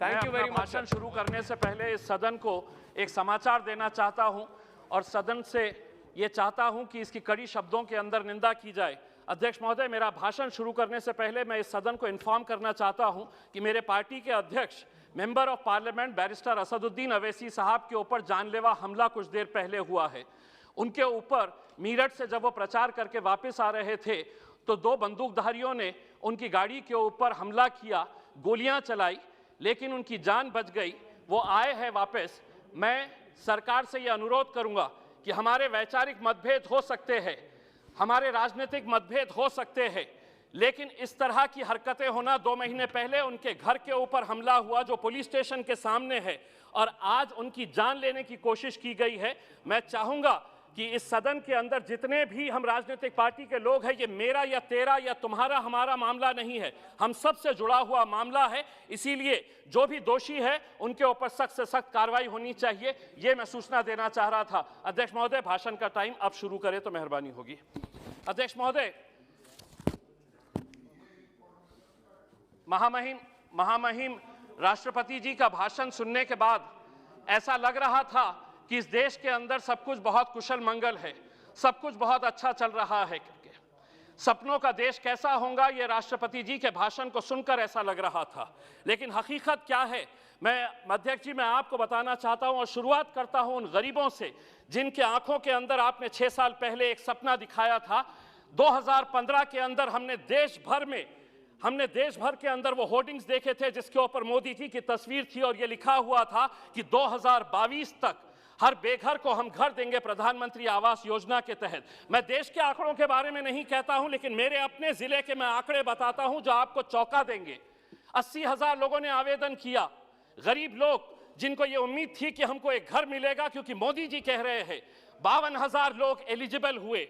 Thank you very much. भाषण शुरू करने से पहले इस सदन को एक समाचार देना चाहता हूं और सदन से ये चाहता हूं कि इसकी कड़ी शब्दों के अंदर निंदा की जाए। अध्यक्ष महोदय, मेरा भाषण शुरू करने से पहले मैं इस सदन को इन्फॉर्म करना चाहता हूं कि मेरे पार्टी के अध्यक्ष member of parliament barrister Asaduddin Owaisi साहब के ऊपर जानलेवा हमला कुछ देर पहले हुआ है। उनके ऊपर मीरठ से जब वो प्रचार करके वापस आ रहे थे तो दो बंदूकधारियों ने उनकी गाड़ी के ऊपर हमला किया, गोलियां चलाई, लेकिन उनकी जान बच गई। वो आए हैं वापस। मैं सरकार से ये अनुरोध करूंगा कि हमारे वैचारिक मतभेद हो सकते हैं, हमारे राजनीतिक मतभेद हो सकते हैं, लेकिन इस तरह की हरकतें होना, 2 महीने पहले उनके घर के ऊपर हमला हुआ जो पुलिस स्टेशन के सामने है, और आज उनकी जान लेने की कोशिश की गई है। मैं चाहूंगा कि इस सदन के अंदर जितने भी हम राजनीतिक पार्टी के लोग हैं, ये मेरा या तेरा या तुम्हारा हमारा मामला नहीं है, हम सब से जुड़ा हुआ मामला है। इसीलिए जो भी दोषी है उनके ऊपर सख्त से सख्त कार्रवाई होनी चाहिए, ये मैं सूचना देना चाह रहा था। अध्यक्ष महोदय, भाषण का टाइम अब शुरू करें तो मेहरबानी होगी। अध्यक्ष महोदय, महामहिम राष्ट्रपति जी का भाषण सुनने के बाद ऐसा लग रहा था कि इस देश के अंदर सब कुछ बहुत कुशल मंगल है, सब कुछ बहुत अच्छा चल रहा है। सपनों का देश कैसा होगा, ये राष्ट्रपति जी के भाषण को सुनकर ऐसा लग रहा था, लेकिन हकीकत क्या है मैं अध्यक्ष जी मैं आपको बताना चाहता हूं और शुरुआत करता हूं उन गरीबों से जिनके आंखों के अंदर आपने 6 साल पहले एक सपना दिखाया था। 2015 के अंदर हमने देश भर के अंदर वो होर्डिंग्स देखे थे जिसके ऊपर मोदी जी की तस्वीर थी और ये लिखा हुआ था कि 2022 तक हर बेघर को हम घर देंगे प्रधानमंत्री आवास योजना के तहत। मैं देश के आंकड़ों के बारे में नहीं कहता हूं, लेकिन मेरे अपने जिले के मैं आंकड़े बताता हूं जो आपको चौंका देंगे। 80,000 लोगों ने आवेदन किया, गरीब लोग जिनको ये उम्मीद थी कि हमको एक घर मिलेगा क्योंकि मोदी जी कह रहे हैं। 52,000 लोग एलिजिबल हुए,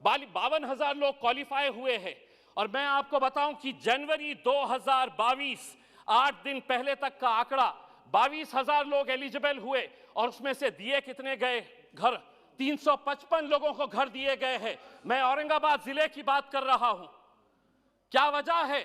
52,000 लोग क्वालिफाई हुए हैं। और मैं आपको बताऊं कि जनवरी 2022, 8 दिन पहले तक का आंकड़ा, 22,000 लोग एलिजिबल हुए और उसमें से दिए कितने गए घर? 355 लोगों को घर दिए गए हैं। मैं औरंगाबाद जिले की बात कर रहा हूं। क्या वजह है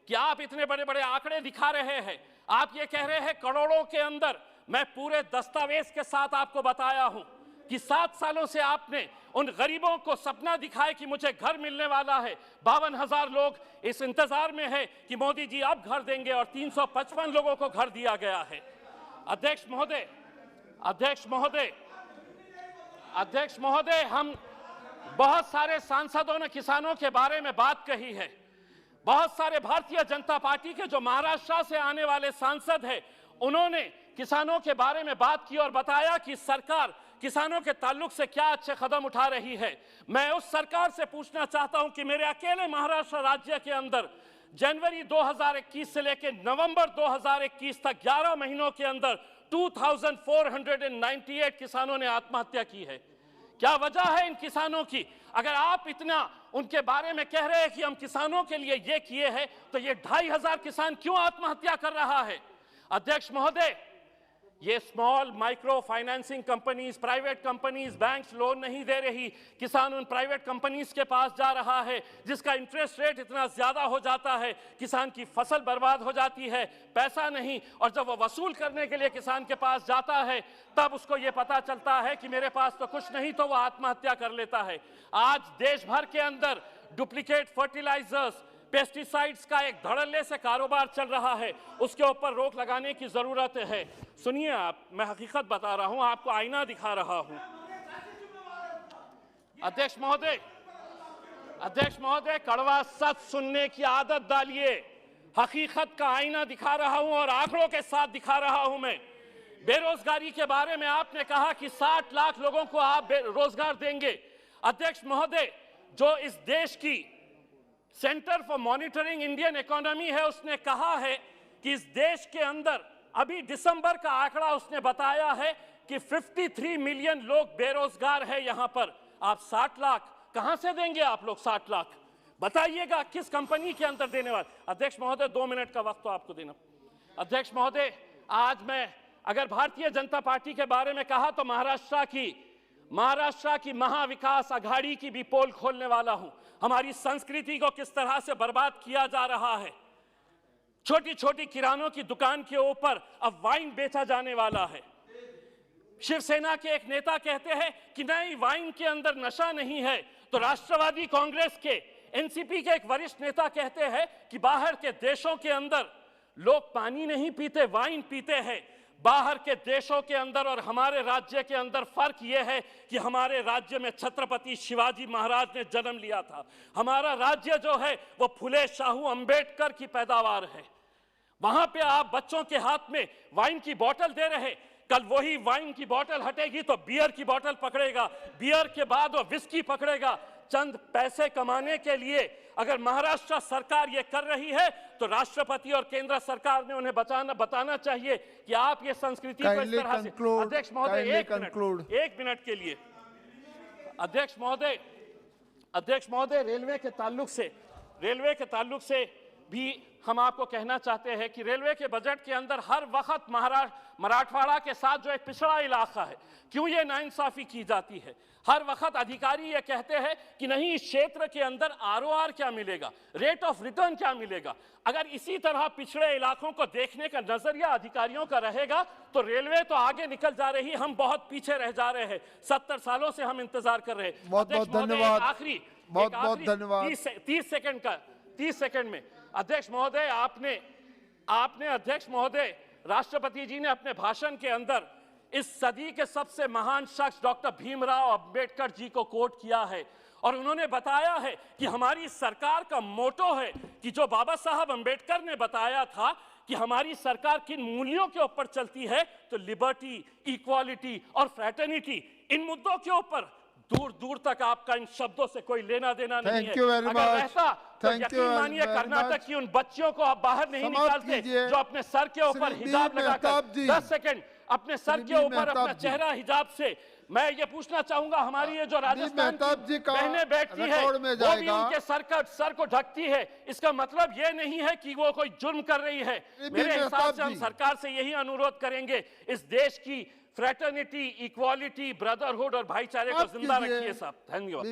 कि आप इतने बड़े बड़े आंकड़े दिखा रहे हैं? आप ये कह रहे हैं करोड़ों के अंदर। मैं पूरे दस्तावेज के साथ आपको बताया हूं कि 7 सालों से आपने उन गरीबों को सपना दिखाए कि मुझे घर मिलने वाला है। 52,000 लोग इस इंतजार में है कि मोदी जी अब घर देंगे और 355 लोगों को घर दिया गया है। अध्यक्ष महोदय, हम बहुत सारे सांसदों ने किसानों के बारे में बात कही है। बहुत सारे भारतीय जनता पार्टी के जो महाराष्ट्र से आने वाले सांसद हैं, उन्होंने किसानों के बारे में बात की और बताया कि सरकार किसानों के ताल्लुक से क्या अच्छे कदम उठा रही है। मैं उस सरकार से पूछना चाहता हूं कि मेरे अकेले महाराष्ट्र राज्य के अंदर जनवरी 2021 से लेकर नवंबर 2021 तक 11 महीनों के अंदर 2498 किसानों ने आत्महत्या की है। क्या वजह है इन किसानों की? अगर आप इतना उनके बारे में कह रहे हैं कि हम किसानों के लिए ये किए हैं, तो ये 2,500 किसान क्यों आत्महत्या कर रहा है? अध्यक्ष महोदय, ये small micro financing companies, private companies, banks loan नहीं दे रही, किसान उन प्राइवेट कंपनीज के पास जा रहा है जिसका इंटरेस्ट रेट इतना ज्यादा हो जाता है, किसान की फसल बर्बाद हो जाती है, पैसा नहीं, और जब वो वसूल करने के लिए किसान के पास जाता है तब उसको ये पता चलता है कि मेरे पास तो कुछ नहीं, तो वो आत्महत्या कर लेता है। आज देश भर के अंदर डुप्लीकेट फर्टिलाइजर्स, पेस्टिसाइड्स का एक धड़ल्ले से कारोबार चल रहा है, उसके ऊपर रोक लगाने की जरूरत है। सुनिए आप, मैं हकीकत बता रहा हूं, आपको आईना दिखा रहा हूं। अध्यक्ष महोदय, कड़वा सच सुनने की आदत डालिए। हकीकत का आईना दिखा रहा हूं और आंकड़ों के साथ दिखा रहा हूं। मैं बेरोजगारी के बारे में आपने कहा कि 60 लाख लोगों को आप रोजगार देंगे। अध्यक्ष महोदय, जो इस देश की centre for monitoring Indian economy है, उसने कहा है कि इस देश के अंदर अभी दिसंबर का आंकड़ा उसने बताया है कि 53 मिलियन लोग बेरोजगार है। यहां पर आप 60 लाख कहां से देंगे? आप लोग 60 लाख बताइएगा किस कंपनी के अंदर देने वाले? अध्यक्ष महोदय, 2 मिनट का वक्त तो आपको देना। अध्यक्ष महोदय, आज मैं अगर भारतीय जनता पार्टी के बारे में कहा तो महाराष्ट्र की महाविकास आघाड़ी की भी पोल खोलने वाला हूं। हमारी संस्कृति को किस तरह से बर्बाद किया जा रहा है, छोटी छोटी किरानों की दुकान के ऊपर अब वाइन बेचा जाने वाला है। शिवसेना के एक नेता कहते हैं कि नहीं, वाइन के अंदर नशा नहीं है, तो राष्ट्रवादी कांग्रेस के एनसीपी के एक वरिष्ठ नेता कहते हैं कि बाहर के देशों के अंदर लोग पानी नहीं पीते, वाइन पीते हैं। बाहर के देशों के अंदर और हमारे राज्य के अंदर फर्क यह है कि हमारे राज्य में छत्रपति शिवाजी महाराज ने जन्म लिया था। हमारा राज्य जो है वो फुले शाहू अंबेडकर की पैदावार है। वहां पे आप बच्चों के हाथ में वाइन की बोतल दे रहे, कल वही वाइन की बोतल हटेगी तो बियर की बोतल पकड़ेगा, बियर के बाद वो विस्की पकड़ेगा। चंद पैसे कमाने के लिए अगर महाराष्ट्र सरकार ये कर रही है तो राष्ट्रपति और केंद्र सरकार ने उन्हें बताना चाहिए कि आप ये संस्कृति को इस तरह से। अध्यक्ष महोदय एक मिनट के लिए। अध्यक्ष महोदय रेलवे के ताल्लुक से भी हम आपको कहना चाहते हैं कि रेलवे के बजट के अंदर हर वक्त मराठवाड़ा के साथ जो एक पिछड़ा इलाका है, क्यों ये नाइंसाफी की जाती है? हर वक्त अधिकारी ये कहते हैं कि नहीं, इस क्षेत्र के अंदर आरओआर क्या मिलेगा, रेट ऑफ रिटर्न क्या मिलेगा। अगर इसी तरह पिछड़े इलाकों को देखने का नजरिया अधिकारियों का रहेगा तो रेलवे तो आगे निकल जा रही, हम बहुत पीछे रह जा रहे हैं। 70 सालों से हम इंतजार कर रहे हैं। बहुत बहुत धन्यवाद। आखिरी 30 सेकंड में अध्यक्ष महोदय, आपने अध्यक्ष महोदय, राष्ट्रपति जी ने अपने भाषण के अंदर इस सदी के सबसे महान शख्स डॉक्टर भीमराव अंबेडकर जी को कोट किया है और उन्होंने बताया है कि हमारी सरकार का मोटो है कि जो बाबा साहब अंबेडकर ने बताया था कि हमारी सरकार किन मूल्यों के ऊपर चलती है, तो लिबर्टी, इक्वालिटी और फ्रैटर्निटी, इन मुद्दों के ऊपर दूर दूर तक आपका इन शब्दों से कोई लेना देना नहीं है। अगर रहता तो यकीन मानिए कर्नाटक की उन बच्चियों को आप बाहर नहीं निकालते जो अपने सर के ऊपर हिजाब लगाकर 10 सेकंड अपने सर के ऊपर अपना चेहरा हिजाब से। मैं ये पूछना चाहूंगा, हमारी ये जो राजस्थान की बहनें बैठती है वो भी उनके सर को ढकती है, इसका मतलब ये नहीं है कि वो कोई जुर्म कर रही है। मेरे हिसाब से हम सरकार से यही अनुरोध करेंगे, इस देश की फ्रेटर्निटी, इक्वालिटी, ब्रदरहुड और भाईचारे को जिंदा रखिए साहब। धन्यवाद।